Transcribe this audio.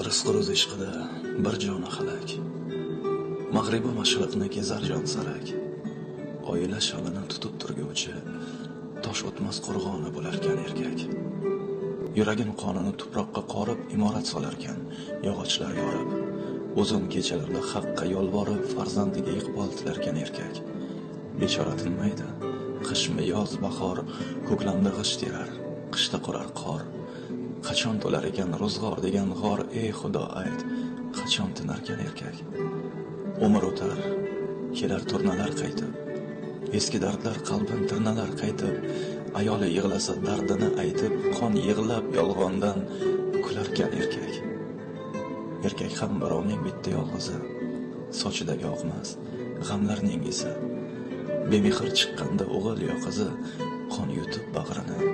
rizq ro'z ishqida bir joni halak. Mag'ribu mashriqni kezar jon sarak. Oila shalini tutib turguvchi, tosh o'tmas qo'rg'oni bo'larkan erkak. Yuragin qonini tuproqqa qorib imorat solarkan, yog'ochlar yorib. Uzun kechalarda haqqa yolvorib farzandiga iqbol tilarkan erkak. Bechora tinmaydi. Qishmi, yoz, bahor, ko'klamda g'isht terar, qishda qurar qor. Qachon to'lar ekan ro'zg'or degan g'or, ey Xudo ayt, qachon tinarkan erkak. Umr o'tar, kelar turnalar qaytib. Eski dardlar qalbin tirnalar qaytib, ayoli yig'lasa dardini aytib, qon yig'lab yolg'ondan kularkan erkak. Erkak ham birovning bitta yolg'izi, sochidagi oqmas, g'amlarning isi. Bemehr chiqqanda o'g'il yo qizi qon yutib bag'rini